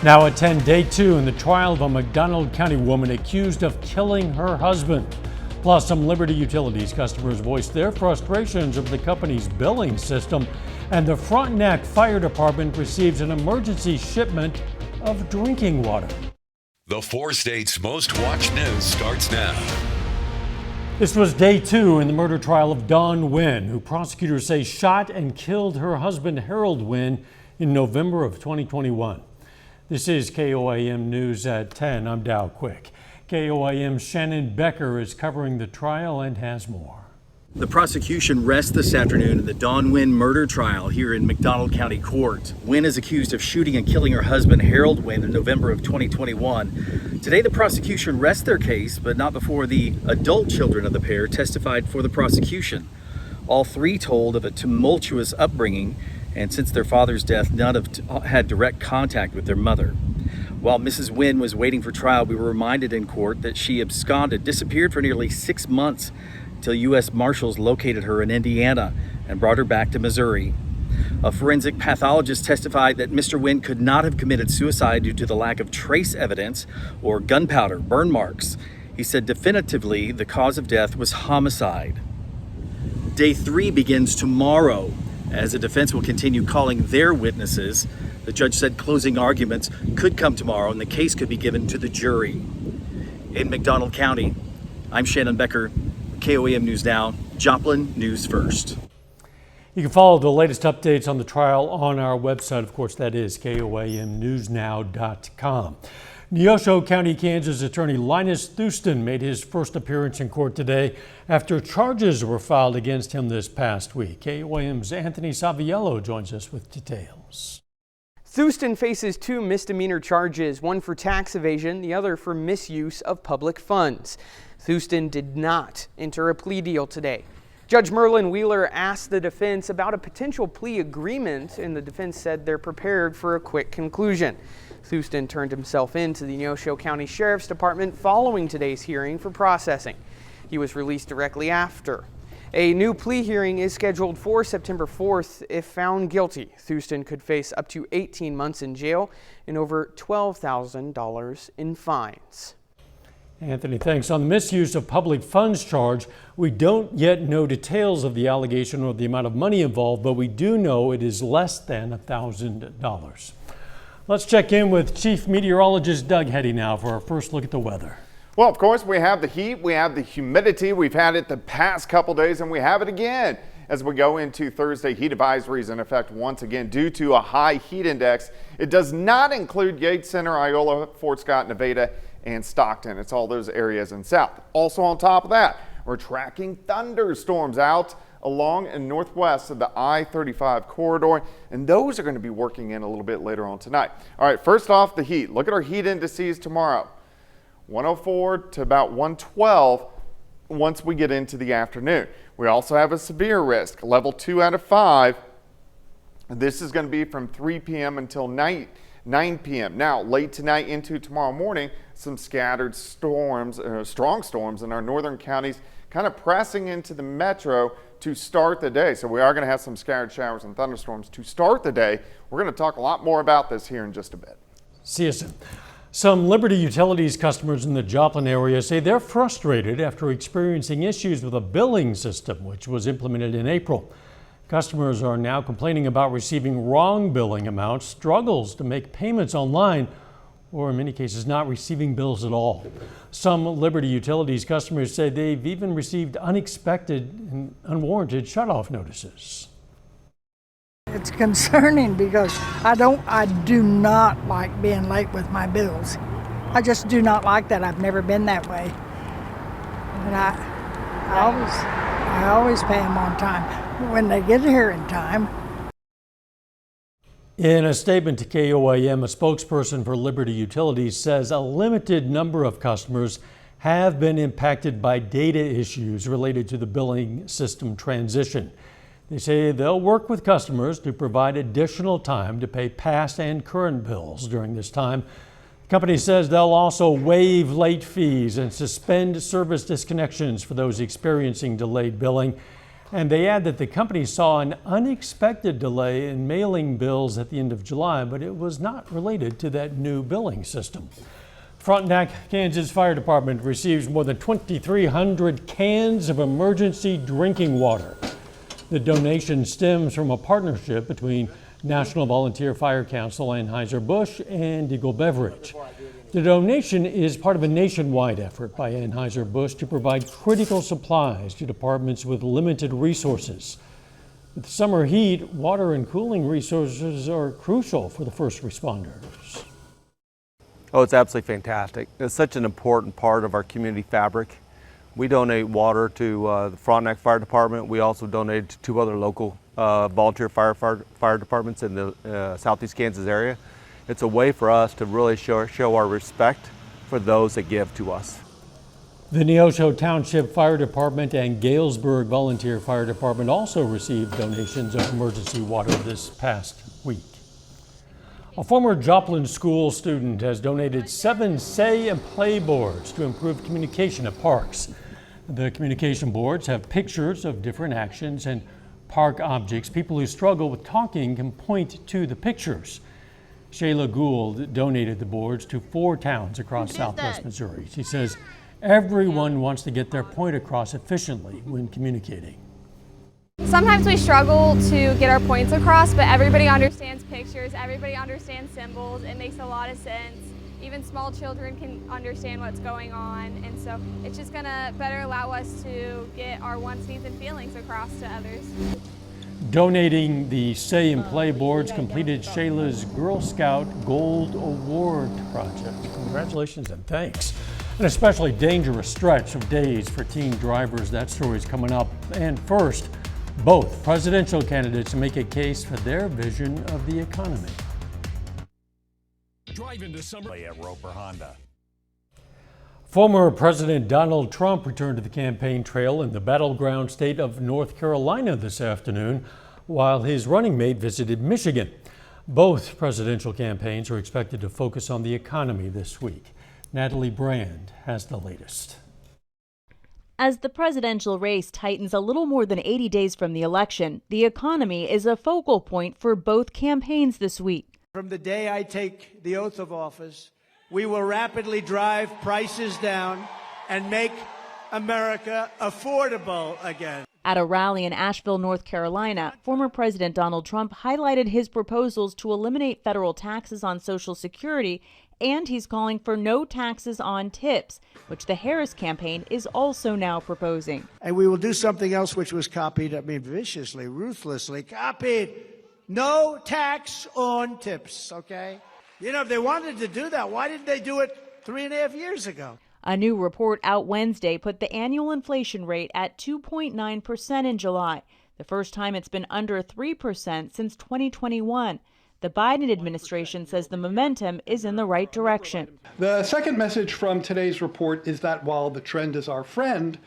Now at 10, day 2 in the trial of a McDonald County woman accused of killing her husband. Plus, some Liberty Utilities customers voiced their frustrations over the company's billing system, and the Frontenac Fire Department receives an emergency shipment of drinking water. The 4 states' most watched news starts now. This was day 2 in the murder trial of Dawn Wynn, who prosecutors say shot and killed her husband Harold Wynn in November of 2021. This is KOAM News at 10. I'm Dow Quick. KOAM's Shannon Becker is covering the trial and has more. The prosecution rests this afternoon in the Dawn Wynn murder trial here in McDonald County Court. Wynn is accused of shooting and killing her husband Harold Wynn in November of 2021. Today the prosecution rests their case, but not before the adult children of the pair testified for the prosecution. All 3 told of a tumultuous upbringing, and since their father's death, none have had direct contact with their mother. While Mrs. Wynn was waiting for trial, we were reminded in court that she disappeared for nearly 6 months until U.S. Marshals located her in Indiana and brought her back to Missouri. A forensic pathologist testified that Mr. Wynn could not have committed suicide due to the lack of trace evidence or gunpowder, burn marks. He said definitively the cause of death was homicide. Day 3 begins tomorrow, as the defense will continue calling their witnesses. The judge said closing arguments could come tomorrow and the case could be given to the jury. In McDonald County, I'm Shannon Becker, KOAM News Now, Joplin News First. You can follow the latest updates on the trial on our website. Of course, that is KOAMnewsnow.com. Neosho County, Kansas attorney Linus Thurston made his first appearance in court today after charges were filed against him this past week. KOAM's Anthony Saviello joins us with details. Thurston faces 2 misdemeanor charges, one for tax evasion, the other for misuse of public funds. Thurston did not enter a plea deal today. Judge Merlin Wheeler asked the defense about a potential plea agreement, and the defense said they're prepared for a quick conclusion. Thurston turned himself in to the Neosho County Sheriff's Department following today's hearing for processing. He was released directly after. A new plea hearing is scheduled for September 4th. If found guilty, Thurston could face up to 18 months in jail and over $12,000 in fines. Anthony, thanks. On the misuse of public funds charge, we don't yet know details of the allegation or the amount of money involved, but we do know it is less than $1,000. Let's check in with Chief Meteorologist Doug Heddy now for our first look at the weather. Well, of course, we have the heat, we have the humidity. We've had it the past couple days, and we have it again as we go into Thursday. Heat advisories in effect once again due to a high heat index. It does not include Yates Center, Iola, Fort Scott, Nevada, and Stockton. It's all those areas in south. Also on top of that, we're tracking thunderstorms out along and northwest of the I-35 corridor, and those are going to be working in a little bit later on tonight. All right, first off, the heat. Look at our heat indices tomorrow. 104 to about 112 once we get into the afternoon. We also have a severe risk, level 2 out of 5. This is going to be from 3 p.m. until 9 p.m. Now, late tonight into tomorrow morning, some scattered storms, strong storms in our northern counties, kind of pressing into the metro to start the day. So we are going to have some scattered showers and thunderstorms to start the day. We're going to talk a lot more about this here in just a bit. See you soon. Some Liberty Utilities customers in the Joplin area say they're frustrated after experiencing issues with a billing system, which was implemented in April. Customers are now complaining about receiving wrong billing amounts, struggles to make payments online, or in many cases not receiving bills at all. Some Liberty Utilities customers say they've even received unexpected and unwarranted shutoff notices. It's concerning because I do not like being late with my bills. I just do not like that. I've never been that way. And I always pay them on time when they get here in time. In a statement to KOAM, a spokesperson for Liberty Utilities says a limited number of customers have been impacted by data issues related to the billing system transition. They say they'll work with customers to provide additional time to pay past and current bills during this time. The company says they'll also waive late fees and suspend service disconnections for those experiencing delayed billing. And they add that the company saw an unexpected delay in mailing bills at the end of July, but it was not related to that new billing system. Frontenac, Kansas Fire Department receives more than 2,300 cans of emergency drinking water. The donation stems from a partnership between National Volunteer Fire Council, Anheuser-Busch, and Eagle Beverage. The donation is part of a nationwide effort by Anheuser-Busch to provide critical supplies to departments with limited resources. With summer heat, water and cooling resources are crucial for the first responders. Oh, it's absolutely fantastic. It's such an important part of our community fabric. We donate water to the Frontenac Fire Department. We also donate to 2 other local volunteer fire departments in the Southeast Kansas area. It's a way for us to really show our respect for those that give to us. The Neosho Township Fire Department and Galesburg Volunteer Fire Department also received donations of emergency water this past week. A former Joplin school student has donated 7 say and play boards to improve communication at parks. The communication boards have pictures of different actions and park objects. People who struggle with talking can point to the pictures. Shayla Gould donated the boards to 4 towns across southwest Missouri. She says everyone wants to get their point across efficiently when communicating. Sometimes we struggle to get our points across, but everybody understands pictures, everybody understands symbols. It makes a lot of sense. Even small children can understand what's going on, and so it's just gonna better allow us to get our wants, needs, and feelings across to others. Donating the Say and Play boards completed Shayla's Girl Scout Gold Award project. Congratulations and thanks. An especially dangerous stretch of days for teen drivers. That story is coming up. And first, both presidential candidates make a case for their vision of the economy. Drive into summer at Roper Honda. Former President Donald Trump returned to the campaign trail in the battleground state of North Carolina this afternoon, while his running mate visited Michigan. Both presidential campaigns are expected to focus on the economy this week. Natalie Brand has the latest. As the presidential race tightens a little more than 80 days from the election, the economy is a focal point for both campaigns this week. From the day I take the oath of office, we will rapidly drive prices down and make America affordable again. At a rally in Asheville, North Carolina, former President Donald Trump highlighted his proposals to eliminate federal taxes on Social Security, and he's calling for no taxes on tips, which the Harris campaign is also now proposing. And we will do something else which was copied, viciously, ruthlessly copied. No tax on tips, okay? You know, if they wanted to do that, why didn't they do it 3.5 years ago? A new report out Wednesday put the annual inflation rate at 2.9% in July, the first time it's been under 3% since 2021. The Biden administration says the momentum is in the right direction. The second message from today's report is that while the trend is our friend,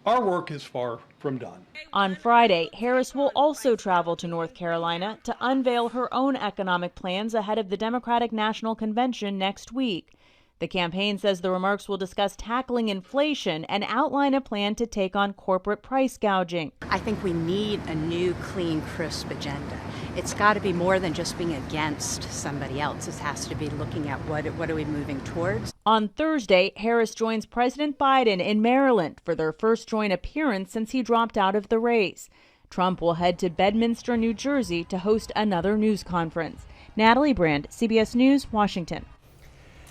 our work is far from done. On Friday, Harris will also travel to North Carolina to unveil her own economic plans ahead of the Democratic National Convention next week. The campaign says the remarks will discuss tackling inflation and outline a plan to take on corporate price gouging. I think we need a new, clean, crisp agenda. It's got to be more than just being against somebody else. It has to be looking at what are we moving towards. On Thursday, Harris joins President Biden in Maryland for their first joint appearance since he dropped out of the race. Trump will head to Bedminster, New Jersey to host another news conference. Natalie Brand, CBS News, Washington.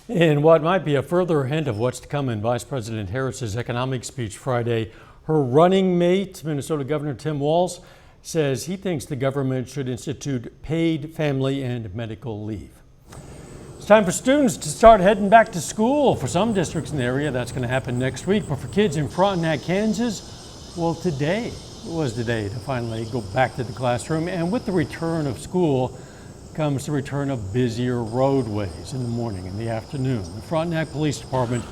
In what might be a further hint of what's to come in Vice President Harris's economic speech Friday, her running mate, Minnesota Governor Tim Walz, says he thinks the government should institute paid family and medical leave. It's time for students to start heading back to school. For some districts in the area, that's going to happen next week. But for kids in Frontenac, Kansas, well, today was the day to finally go back to the classroom. And with the return of school comes the return of busier roadways in the morning and the afternoon. The Frontenac Police Department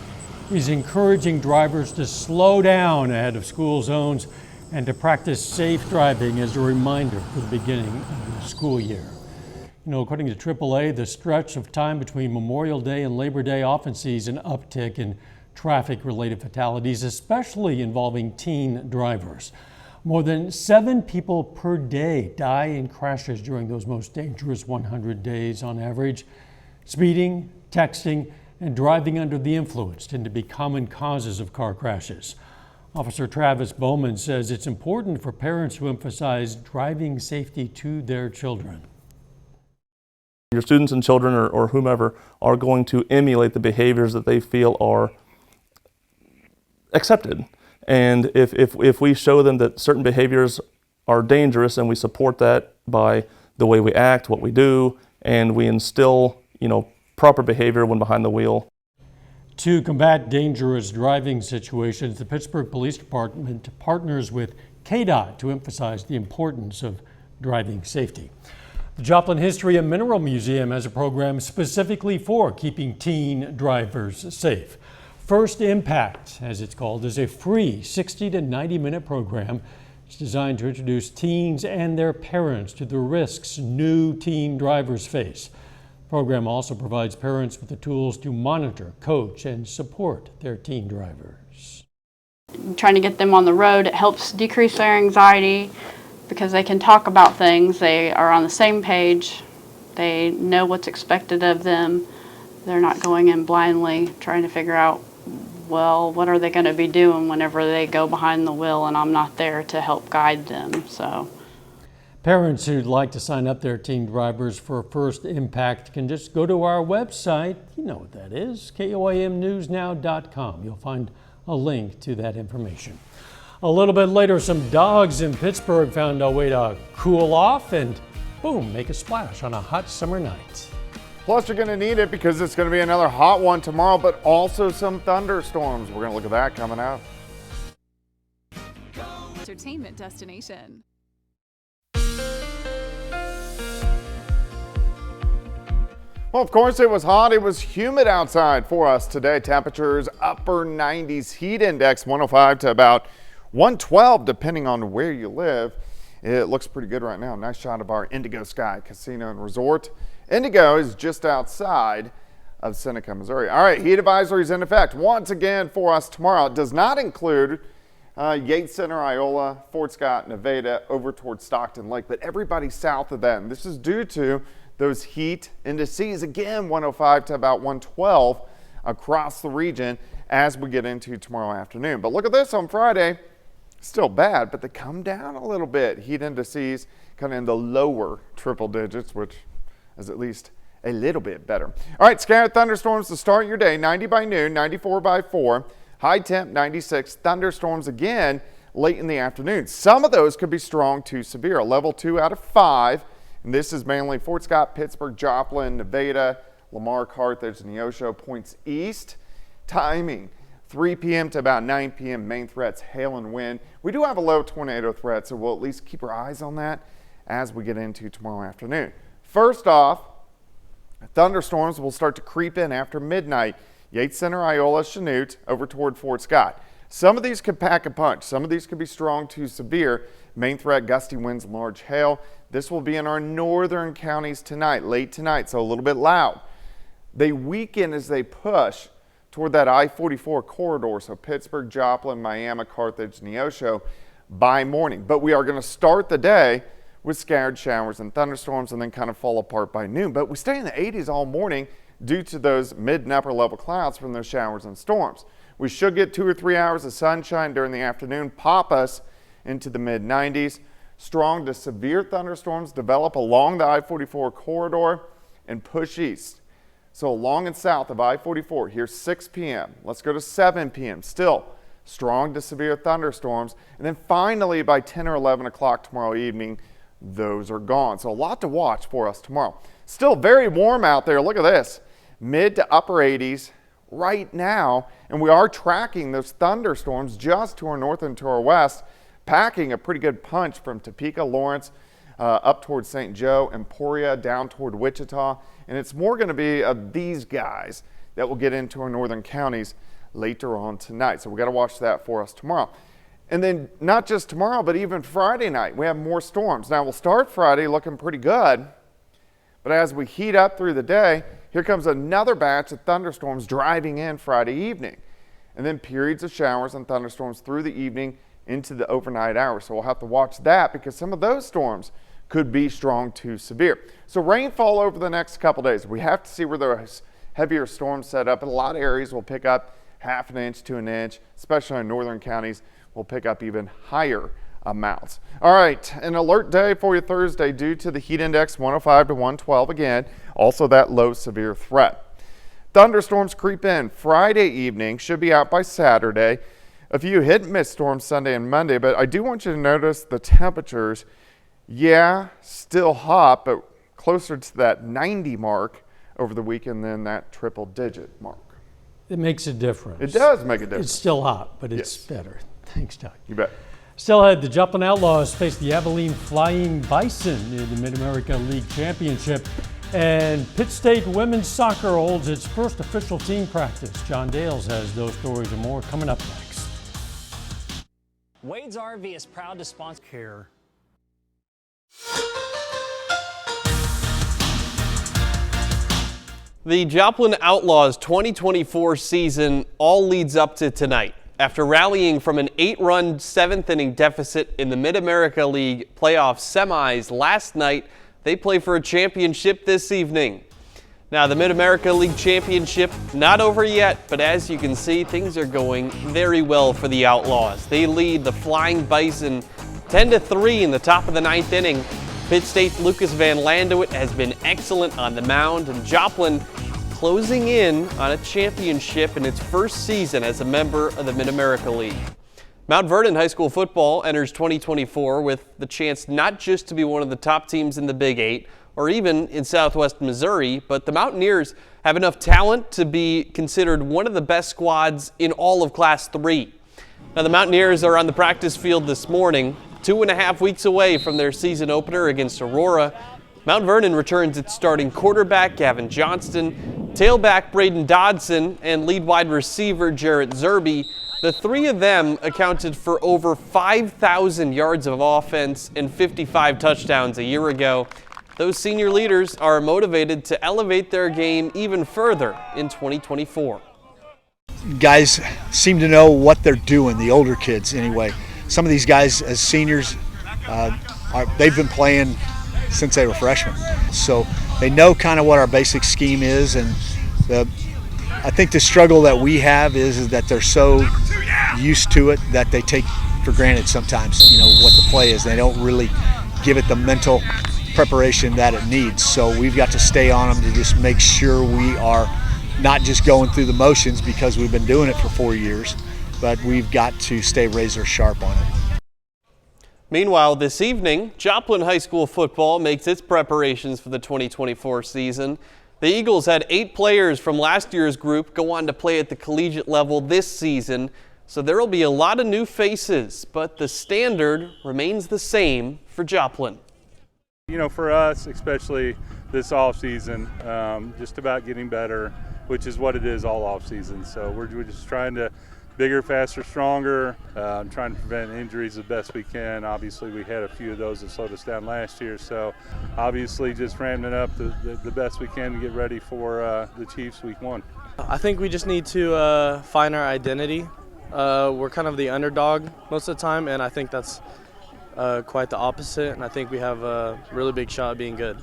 is encouraging drivers to slow down ahead of school zones and to practice safe driving as a reminder for the beginning of the school year. You know, according to AAA, the stretch of time between Memorial Day and Labor Day often sees an uptick in traffic-related fatalities, especially involving teen drivers. More than 7 people per day die in crashes during those most dangerous 100 days on average. Speeding, texting, and driving under the influence tend to be common causes of car crashes. Officer Travis Bowman says it's important for parents to emphasize driving safety to their children. Your students and children or whomever are going to emulate the behaviors that they feel are accepted. And if we show them that certain behaviors are dangerous and we support that by the way we act, what we do, and we instill, proper behavior when behind the wheel. To combat dangerous driving situations, the Pittsburgh Police Department partners with KDOT to emphasize the importance of driving safety. The Joplin History and Mineral Museum has a program specifically for keeping teen drivers safe. First Impact, as it's called, is a free 60 to 90-minute program. It's designed to introduce teens and their parents to the risks new teen drivers face. The program also provides parents with the tools to monitor, coach, and support their teen drivers. Trying to get them on the road, it helps decrease their anxiety because they can talk about things. They are on the same page. They know what's expected of them. They're not going in blindly trying to figure out, well, what are they going to be doing whenever they go behind the wheel and I'm not there to help guide them. So, parents who'd like to sign up their teen drivers for First Impact can just go to our website. You know what that is, KOAMnewsnow.com. You'll find a link to that information. A little bit later, some dogs in Pittsburgh found a way to cool off and, boom, make a splash on a hot summer night. Plus, you're going to need it because it's going to be another hot one tomorrow, but also some thunderstorms. We're going to look at that coming up. Entertainment destination. Well, of course, it was hot. It was humid outside for us today. Temperatures upper 90s, heat index 105 to about 112, depending on where you live. It looks pretty good right now. Nice shot of our Indigo Sky Casino and Resort. Indigo is just outside of Seneca, Missouri. All right, heat advisory is in effect once again for us tomorrow. It does not include Yates Center, Iola, Fort Scott, Nevada, over towards Stockton Lake, but everybody south of that. And this is due to those heat indices, again, 105 to about 112 across the region as we get into tomorrow afternoon. But look at this on Friday. Still bad, but they come down a little bit. Heat indices kind of in the lower triple digits, which is at least a little bit better. All right, scattered thunderstorms to start your day. 90 by noon, 94 by 4. High temp 96. Thunderstorms again late in the afternoon. Some of those could be strong to severe. A level 2 out of 5. And this is mainly Fort Scott, Pittsburgh, Joplin, Nevada, Lamar, Carthage, and Neosho points east. Timing 3 p.m. to about 9 p.m. Main threats, hail and wind. We do have a low tornado threat, so we'll at least keep our eyes on that as we get into tomorrow afternoon. First off, thunderstorms will start to creep in after midnight. Yates Center, Iola, Chanute, over toward Fort Scott. Some of these could pack a punch. Some of these could be strong to severe. Main threat, gusty winds, large hail. This will be in our northern counties tonight, late tonight, so a little bit loud. They weaken as they push toward that I-44 corridor, so Pittsburgh, Joplin, Miami, Carthage, Neosho by morning. But we are going to start the day with scattered showers and thunderstorms and then kind of fall apart by noon. But we stay in the 80s all morning due to those mid and upper level clouds from those showers and storms. We should get 2 or 3 hours of sunshine during the afternoon, pop us into the mid 90s. Strong to severe thunderstorms develop along the I-44 corridor and push east. So along and south of I-44, here's 6 p.m. Let's go to 7 p.m. Still strong to severe thunderstorms. And then finally by 10 or 11 o'clock tomorrow evening, those are gone. So a lot to watch for us tomorrow. Still very warm out there. Look at this. Mid to upper 80s right now. And we are tracking those thunderstorms just to our north and to our west, packing a pretty good punch from Topeka, Lawrence, up towards St. Joe, Emporia, down toward Wichita. And it's more going to be of these guys that will get into our northern counties later on tonight. So we got to watch that for us tomorrow. And then not just tomorrow, but even Friday night, we have more storms. Now we'll start Friday looking pretty good. But as we heat up through the day, here comes another batch of thunderstorms driving in Friday evening. And then periods of showers and thunderstorms through the evening into the overnight hours. So we'll have to watch that because some of those storms could be strong to severe. So rainfall over the next couple days. We have to see where those heavier storms set up. In a lot of areas will pick up half an inch to an inch, especially in northern counties. We'll pick up even higher amounts. All right, an alert day for you Thursday due to the heat index 105 to 112 again. Also that low severe threat. Thunderstorms creep in Friday evening, should be out by Saturday. A few hit and miss storms Sunday and Monday, but I do want you to notice the temperatures. Yeah, still hot, but closer to that 90 mark over the weekend than that triple digit mark. It makes a difference. It does make a difference. It's still hot, but it's Yes. better. Thanks, Doug. You bet. Still ahead, the Joplin Outlaws face the Abilene Flying Bison in the Mid-America League Championship. And Pitt State women's soccer holds its first official team practice. John Dales has those stories and more coming up next. Wade's RV is proud to sponsor care. The Joplin Outlaws 2024 season all leads up to tonight. After rallying from an 8-run 7th-inning deficit in the Mid-America League playoff semis last night, they play for a championship this evening. Now, the Mid-America League Championship not over yet, but as you can see, things are going very well for the Outlaws. They lead the Flying Bison 10-3 in the top of the 9th inning. Pitt State's Lucas Van Landewit has been excellent on the mound, and Joplin closing in on a championship in its first season as a member of the Mid-America League. Mount Vernon High School football enters 2024 with the chance not just to be one of the top teams in the Big 8 or even in Southwest Missouri, but the Mountaineers have enough talent to be considered one of the best squads in all of Class 3. Now, the Mountaineers are on the practice field this morning, 2.5 weeks away from their season opener against Aurora. Mount Vernon returns its starting quarterback, Gavin Johnston, tailback Braden Dodson, and lead wide receiver Jarrett Zerby. The three of them accounted for over 5,000 yards of offense and 55 touchdowns a year ago. Those senior leaders are motivated to elevate their game even further in 2024. Guys seem to know what they're doing, the older kids anyway. Some of these guys as seniors, they've been playing since they were freshmen. So they know kind of what our basic scheme is, and I think the struggle that we have is that they're so used to it that they take for granted sometimes, what the play is. They don't really give it the mental preparation that it needs. So we've got to stay on them to just make sure we are not just going through the motions because we've been doing it for 4 years, but we've got to stay razor sharp on it. Meanwhile, this evening, Joplin High School football makes its preparations for the 2024 season. The Eagles had 8 players from last year's group go on to play at the collegiate level this season, so there will be a lot of new faces, but the standard remains the same for Joplin. For us, especially this offseason, just about getting better, which is what it is all offseason. So we're just trying to bigger, faster, stronger, trying to prevent injuries the best we can. Obviously, we had a few of those that slowed us down last year, so obviously just ramping up the best we can to get ready for the Chiefs week 1. I think we just need to find our identity. We're kind of the underdog most of the time, and I think that's quite the opposite, and I think we have a really big shot at being good.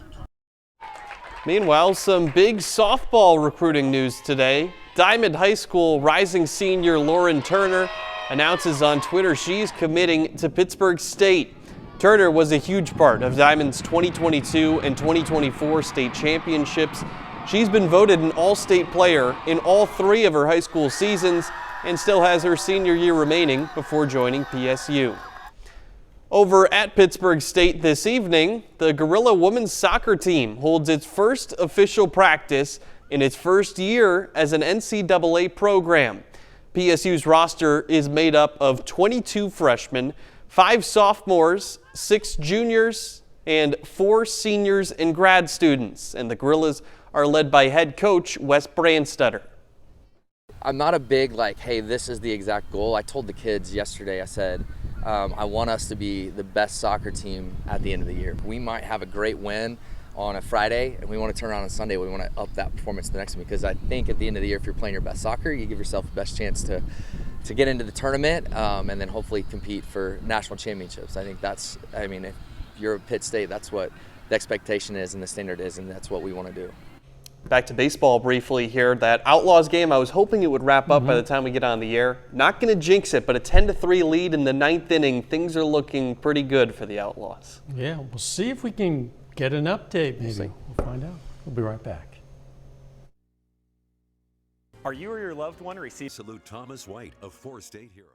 Meanwhile, some big softball recruiting news today. Diamond High School rising senior Lauren Turner announces on Twitter she's committing to Pittsburg State. Turner was a huge part of Diamond's 2022 and 2024 state championships. She's been voted an all-state player in all 3 of her high school seasons and still has her senior year remaining before joining PSU. Over at Pittsburg State this evening, the Gorilla women's soccer team holds its first official practice in its first year as an NCAA program. PSU's roster is made up of 22 freshmen, 5 sophomores, 6 juniors, and 4 seniors and grad students. And the Gorillas are led by head coach Wes Brandstetter. I'm not a big hey, this is the exact goal. I told the kids yesterday, I said, I want us to be the best soccer team at the end of the year. We might have a great win on a Friday, and we want to turn around on Sunday. We want to up that performance the next week, because I think at the end of the year, if you're playing your best soccer, you give yourself the best chance to to get into the tournament and then hopefully compete for national championships. I think if you're at Pitt State, that's what the expectation is and the standard is, and that's what we want to do. Back to baseball briefly here. That Outlaws game, I was hoping it would wrap up by the time we get on the air. Not going to jinx it, but a 10-3 lead in the 9th inning. Things are looking pretty good for the Outlaws. Yeah, we'll see if we can get an update. Maybe we'll find out. We'll be right back. Are you or your loved one receiving? Salute Thomas White, a 4-state hero.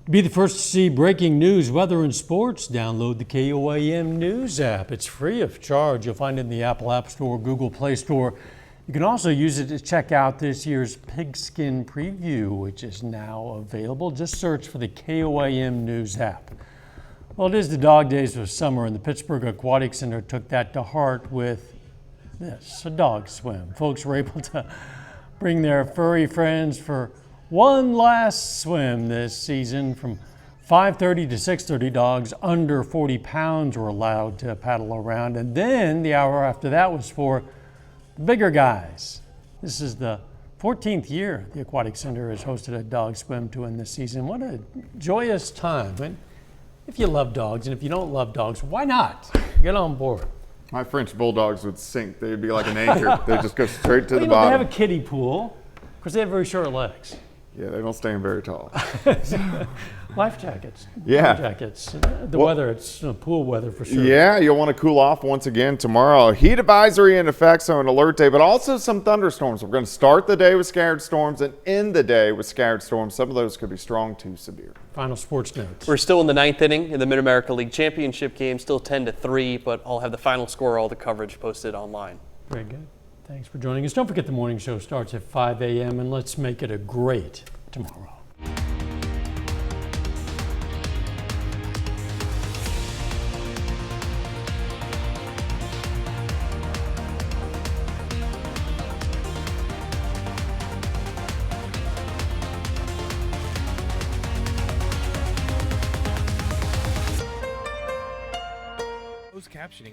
To be the first to see breaking news, weather, and sports, download the KOAM News app. It's free of charge. You'll find it in the Apple App Store, Google Play Store. You can also use it to check out this year's Pigskin Preview, which is now available. Just search for the KOAM News app. Well, it is the dog days of summer, and the Pittsburgh Aquatic Center took that to heart with this, a dog swim. Folks were able to bring their furry friends for one last swim this season. From 5:30 to 6:30, dogs under 40 pounds were allowed to paddle around. And then the hour after that was for the bigger guys. This is the 14th year the Aquatic Center has hosted a dog swim to end this season. What a joyous time. And if you love dogs, and if you don't love dogs, why not? Get on board. My French bulldogs would sink. They'd be like an anchor. They'd just go straight to the They bottom. have a kiddie pool. Of course, they have very short legs. Yeah, they don't stand very tall. Life jackets. Yeah. Life jackets. The weather, it's pool weather for sure. Yeah, you'll want to cool off once again tomorrow. Heat advisory in effect, so an alert day, but also some thunderstorms. We're going to start the day with scattered storms and end the day with scattered storms. Some of those could be strong to severe. Final sports notes. We're still in the 9th inning in the Mid-America League Championship game, still 10-3, but I'll have the final score, all the coverage posted online. Very good. Thanks for joining us. Don't forget the morning show starts at 5 a.m. and let's make it a great tomorrow. Closed captioning